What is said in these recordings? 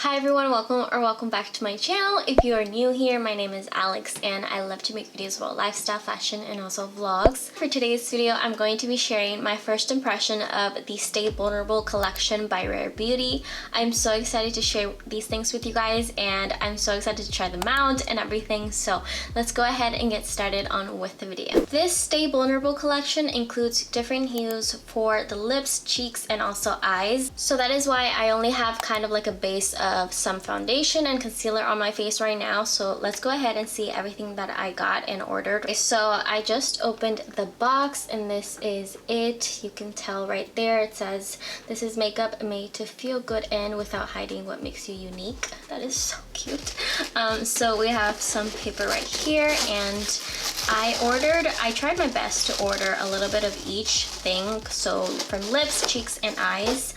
Hi everyone, welcome back to my channel. If you are new here, my name is Alex and I love to make videos about lifestyle, fashion, and also vlogs. For today's video, I'm going to be sharing my first impression of the Stay Vulnerable collection by Rare Beauty. I'm so excited to share these things with you guys and I'm so excited to try them out and everything. So let's go ahead and get started on with the video. This Stay Vulnerable collection includes different hues for the lips, cheeks, and also eyes. So that is why I only have kind of like a base of some foundation and concealer on my face right now. So let's go ahead and see everything that I got and ordered. So I just opened the box and this is it. You can tell right there it says this is makeup made to feel good and without hiding what makes you unique. That is so cute. So we have some paper right here and I tried my best to order a little bit of each thing, so from lips, cheeks, and eyes.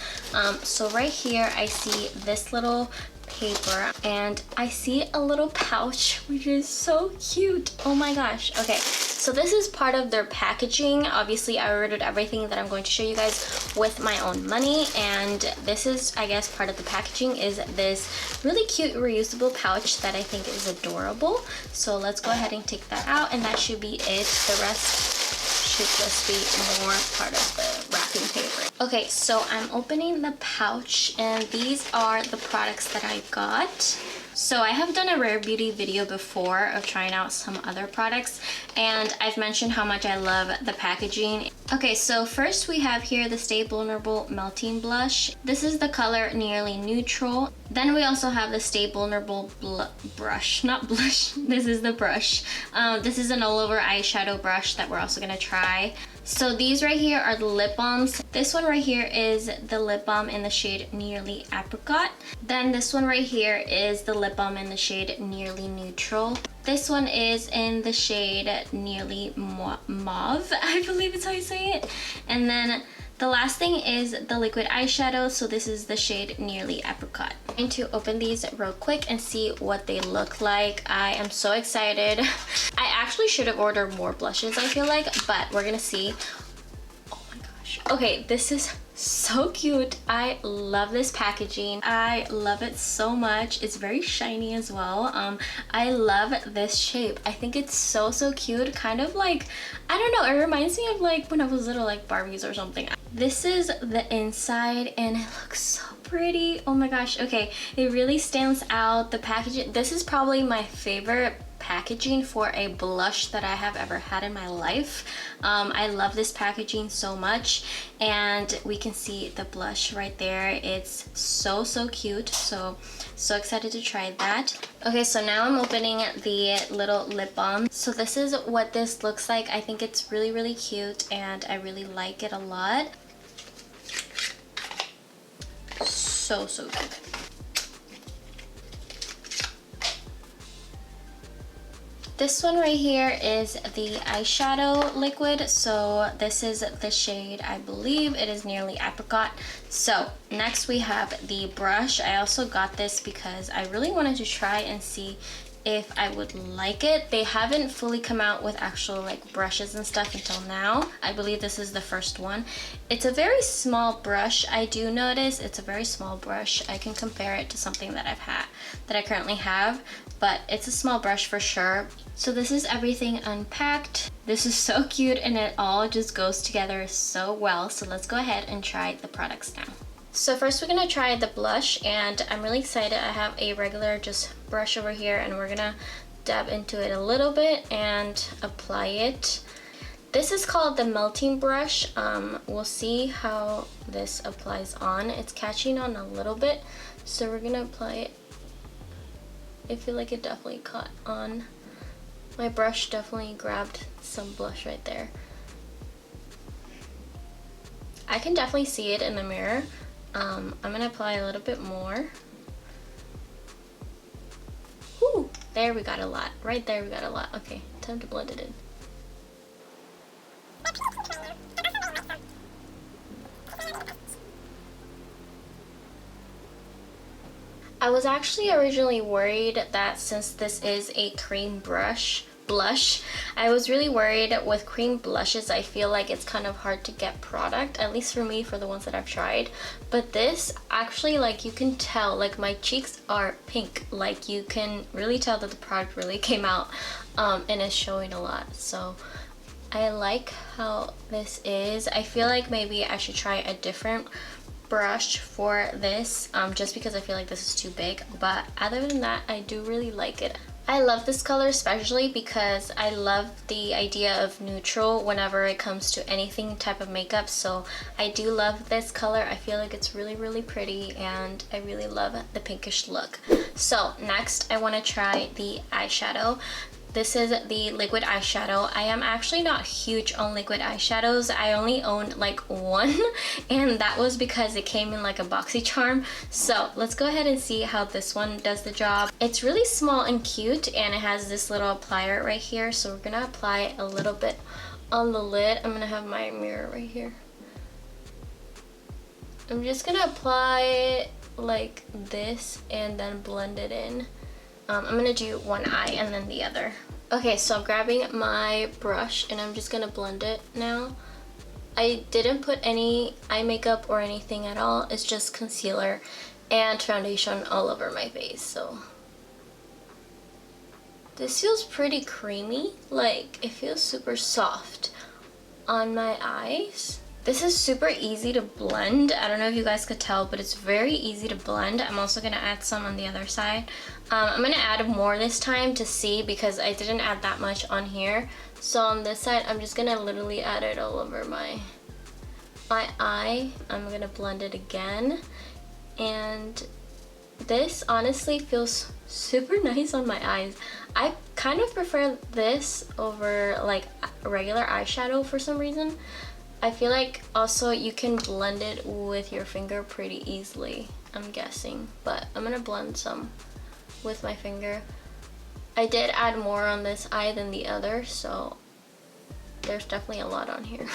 So right here I see this little paper and I see a little pouch which is so cute. Oh my gosh. Okay, so this is part of their packaging. Obviously I ordered everything that I'm going to show you guys with my own money, and this is, I guess, part of the packaging is this really cute reusable pouch that I think is adorable. So let's go ahead and take that out and that should be it. The rest should just be more part of the wrapping paper. Okay, so I'm opening the pouch and these are the products that I got. So I have done a Rare Beauty video before of trying out some other products and I've mentioned how much I love the packaging. Okay, so first we have here the Stay Vulnerable Melting Blush. This is the color Nearly Neutral. Then we also have the Stay Vulnerable brush, not blush, this is the brush. This is an all over eyeshadow brush that we're also gonna try. So these right here are the lip balms. This one right here is the lip balm in the shade Nearly Apricot. Then this one right here is the lip balm in the shade Nearly Neutral. This one is in the shade Nearly Mauve, I believe it's how you say it. And then the last thing is the liquid eyeshadow. So this is the shade Nearly Apricot. I'm going to open these real quick and see what they look like. I am so excited. I actually should have ordered more blushes, I feel like, but we're gonna see. Oh my gosh. Okay, this is so cute. I love this packaging. I love it so much. It's very shiny as well. I love this shape. I think it's so cute. Kind of like, I don't know, it reminds me of like when I was little, like Barbies or something. This is the inside and it looks so pretty. Oh my gosh. Okay, it really stands out. The packaging, this is probably my favorite packaging for a blush that I have ever had in my life. I love this packaging so much and we can see the blush right there. It's so cute. So excited to try that. Okay, so now I'm opening the little lip balm. So this is what this looks like. I think it's really cute and I really like it a lot. So good. This one right here is the eyeshadow liquid. So this is the shade, I believe it is Nearly Apricot. So next we have the brush. I also got this because I really wanted to try and see if I would like it. They haven't fully come out with actual like brushes and stuff until now. I believe this is the first one. It's a very small brush. I do notice it's a very small brush. I can compare it to something that I currently have, but it's a small brush for sure. So this is everything unpacked. This is so cute and it all just goes together so well. So let's go ahead and try the products now. So first we're gonna try the blush and I'm really excited. I have a regular just brush over here and we're gonna dab into it a little bit and apply it. This is called the melting brush. We'll see how this applies on. It's catching on a little bit, so we're gonna apply it. I feel like it definitely caught on. My brush definitely grabbed some blush right there. I can definitely see it in the mirror. I'm gonna apply a little bit more. Whew, there we got a lot. Right there we got a lot. Okay, time to blend it in. I was actually originally worried that since this is a cream brush, blush. I was really worried with cream blushes. I feel like it's kind of hard to get product, at least for me, for the ones that I've tried. But this actually, like, you can tell, like, my cheeks are pink. Like, you can really tell that the product really came out and is showing a lot. So I like how this is. I feel like maybe I should try a different brush for this just because I feel like this is too big, but other than that, I do really like it. I love this color especially because I love the idea of neutral whenever it comes to anything type of makeup, so I do love this color. I feel like it's really, really pretty, and I really love the pinkish look. So next, I want to try the eyeshadow. This is the liquid eyeshadow. I am actually not huge on liquid eyeshadows. I only own like one, and that was because it came in like a boxy charm. So let's go ahead and see how this one does the job. It's really small and cute, and it has this little applier right here. So we're gonna apply a little bit on the lid. I'm gonna have my mirror right here. I'm just gonna apply it like this and then blend it in. I'm gonna do one eye and then the other. Okay, so I'm grabbing my brush and I'm just gonna blend it now. I didn't put any eye makeup or anything at all. It's just concealer and foundation all over my face, so. This feels pretty creamy. Like, it feels super soft on my eyes. This is super easy to blend. I don't know if you guys could tell, but it's very easy to blend. I'm also gonna add some on the other side. I'm gonna add more this time to see, because I didn't add that much on here. So on this side, I'm just gonna literally add it all over my eye. I'm gonna blend it again. And this honestly feels super nice on my eyes. I kind of prefer this over like regular eyeshadow for some reason. I feel like also you can blend it with your finger pretty easily, I'm guessing. But I'm gonna blend some with my finger. I did add more on this eye than the other, so there's definitely a lot on here.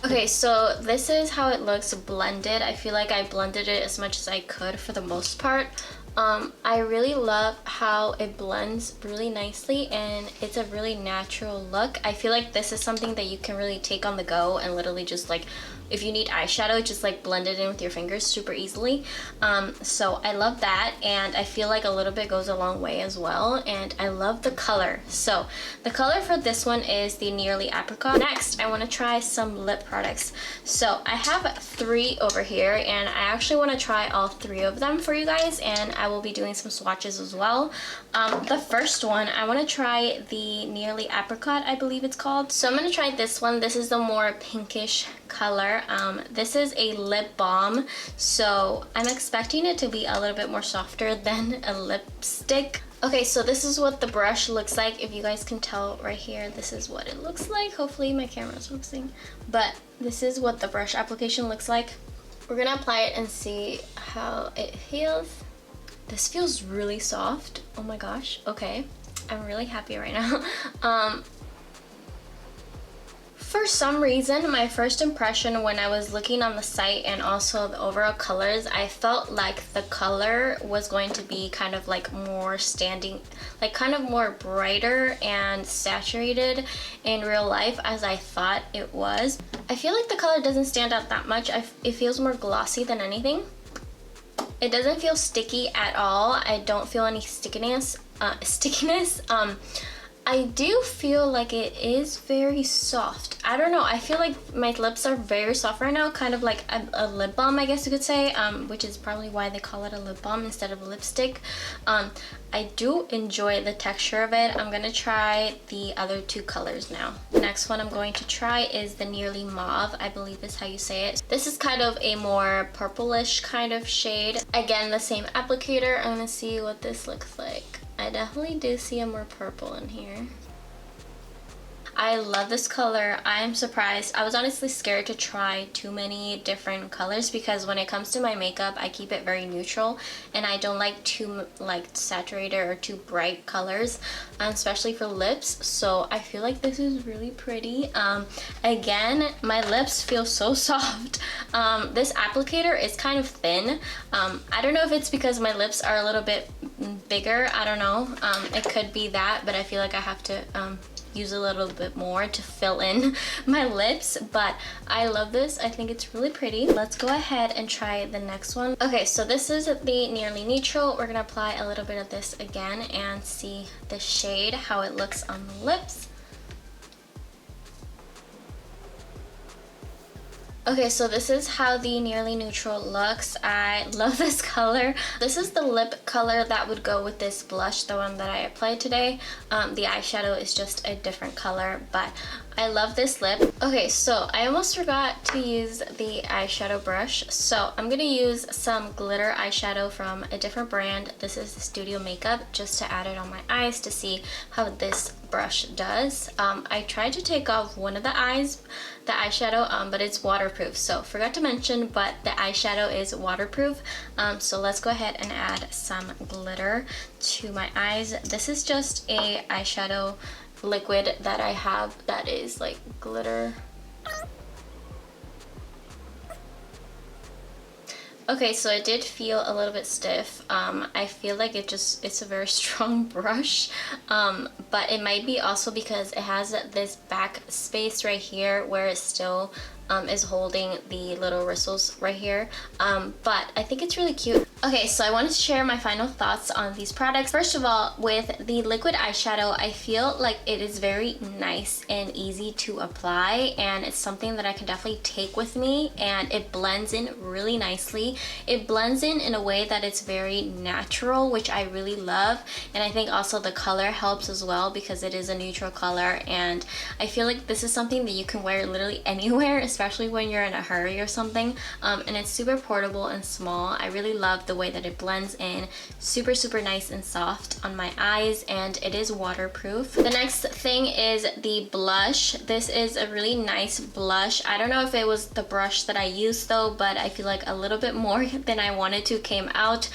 Okay, so this is how it looks blended. I feel like I blended it as much as I could for the most part. I really love how it blends really nicely, and it's a really natural look. I feel like this is something that you can really take on the go and literally just like, if you need eyeshadow, just like blend it in with your fingers super easily. So I love that, and I feel like a little bit goes a long way as well, and I love the color. So the color for this one is the Nearly Apricot. Next, I want to try some lip products. So I have 3 over here, and I actually want to try all 3 of them for you guys, and I will be doing some swatches as well. The first one, I want to try the Nearly Apricot, I believe it's called. So I'm going to try this one. This is the more pinkish color. This is a lip balm, so I'm expecting it to be a little bit more softer than a lipstick. Okay, so this is what the brush looks like. If you guys can tell right here, this is what it looks like. Hopefully my camera's focusing, but this is what the brush application looks like. We're gonna apply it and see how it feels. This feels really soft. Oh my gosh. Okay, I'm really happy right now. For some reason, my first impression when I was looking on the site and also the overall colors, I felt like the color was going to be kind of like more standing, like kind of more brighter and saturated in real life as I thought it was. I feel like the color doesn't stand out that much. It feels more glossy than anything. It doesn't feel sticky at all. I don't feel any stickiness. I do feel like it is very soft. I don't know, I feel like my lips are very soft right now, kind of like a lip balm, I guess you could say, which is probably why they call it a lip balm instead of a lipstick. I do enjoy the texture of it. I'm gonna try the other 2 colors now. The next one I'm going to try is the Nearly Mauve, I believe is how you say it. This is kind of a more purplish kind of shade. Again, the same applicator. I'm gonna see what this looks like. I definitely do see a more purple in here. I love this color. I'm surprised. I was honestly scared to try too many different colors because when it comes to my makeup, I keep it very neutral and I don't like too saturated or too bright colors, especially for lips. So I feel like this is really pretty. Again, my lips feel so soft. This applicator is kind of thin. I don't know if it's because my lips are a little bit bigger. I don't know. It could be that, but I feel like I have to use a little bit more to fill in my lips, but I love this. I think it's really pretty. Let's go ahead and try the next one. Okay, so this is the Nearly Neutral. We're gonna apply a little bit of this again and see the shade, how it looks on the lips. Okay, so this is how the Nearly Neutral looks. I love this color. This is the lip color that would go with this blush, the one that I applied today. The eyeshadow is just a different color, but I love this lip. Okay, so I almost forgot to use the eyeshadow brush. So I'm gonna use some glitter eyeshadow from a different brand. This is the Studio Makeup, just to add it on my eyes to see how this brush does. I tried to take off one of the eyes, the eyeshadow, but it's waterproof. So forgot to mention, but the eyeshadow is waterproof. So let's go ahead and add some glitter to my eyes. This is just a eyeshadow liquid that I have that is like glitter. Okay, so it did feel a little bit stiff. I feel like it's a very strong brush, but it might be also because it has this back space right here where it still is holding the little bristles right here, but I think it's really cute. Okay, so I wanted to share my final thoughts on these products. First of all, with the liquid eyeshadow, I feel like it is very nice and easy to apply, and it's something that I can definitely take with me, and it blends in really nicely. It blends in a way that it's very natural, which I really love, and I think also the color helps as well because it is a neutral color, and I feel like this is something that you can wear literally anywhere, especially when you're in a hurry or something, and it's super portable and small. I really love the way that it blends in, super nice and soft on my eyes, and it is waterproof. The next thing is the blush. This is a really nice blush. I don't know if it was the brush that I used though, but I feel like a little bit more than I wanted to came out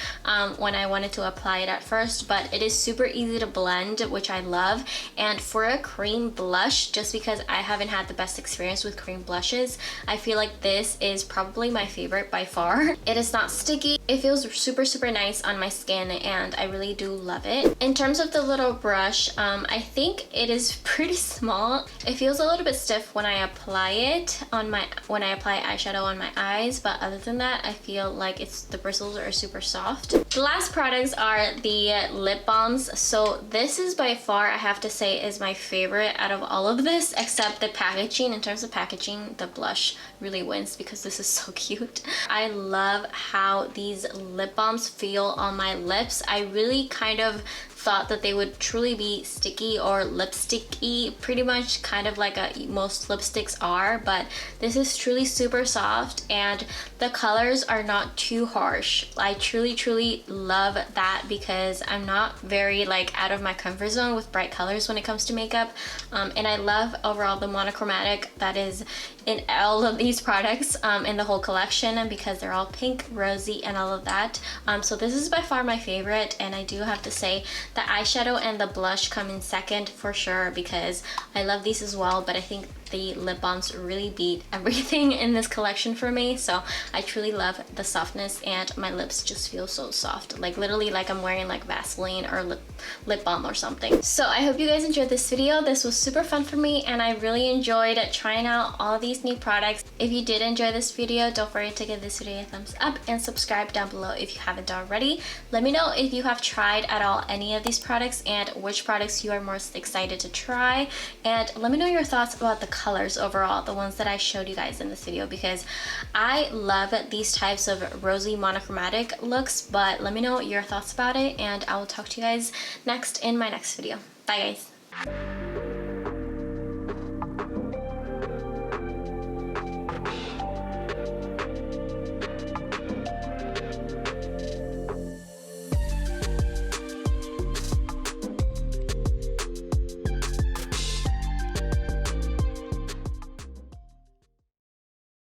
when I wanted to apply it at first, but it is super easy to blend, which I love. And for a cream blush, just because I haven't had the best experience with cream blushes, I feel like this is probably my favorite by far. It is not sticky. It feels super nice on my skin, and I really do love it. In terms of the little brush, I think it is pretty small. It feels a little bit stiff when I apply it on when I apply eyeshadow on my eyes, but other than that, I feel like the bristles are super soft. The last products are the lip balms. So this is by far, I have to say, is my favorite out of all of this, except the packaging. In terms of packaging, the blush really wins because this is so cute. I love how these lip balms feel on my lips. I really kind of thought that they would truly be sticky or lipsticky, pretty much kind of like most lipsticks are, but this is truly super soft, and the colors are not too harsh. I truly love that because I'm not very like out of my comfort zone with bright colors when it comes to makeup, and I love overall the monochromatic that is in all of these products in the whole collection, because they're all pink, rosy, and all of that. So this is by far my favorite, and I do have to say the eyeshadow and the blush come in second for sure because I love these as well, but I think the lip balms really beat everything in this collection for me. So I truly love the softness, and my lips just feel so soft, like literally like I'm wearing like Vaseline or lip balm or something. So I hope you guys enjoyed this video. This was super fun for me, and I really enjoyed trying out all these new products. If you did enjoy this video, don't forget to give this video a thumbs up and subscribe down below if you haven't already. Let me know if you have tried at all any of these products and which products you are most excited to try, and let me know your thoughts about the colors overall, the ones that I showed you guys in this video, because I love these types of rosy monochromatic looks. But let me know your thoughts about it, and I will talk to you guys next in my next video. Bye guys.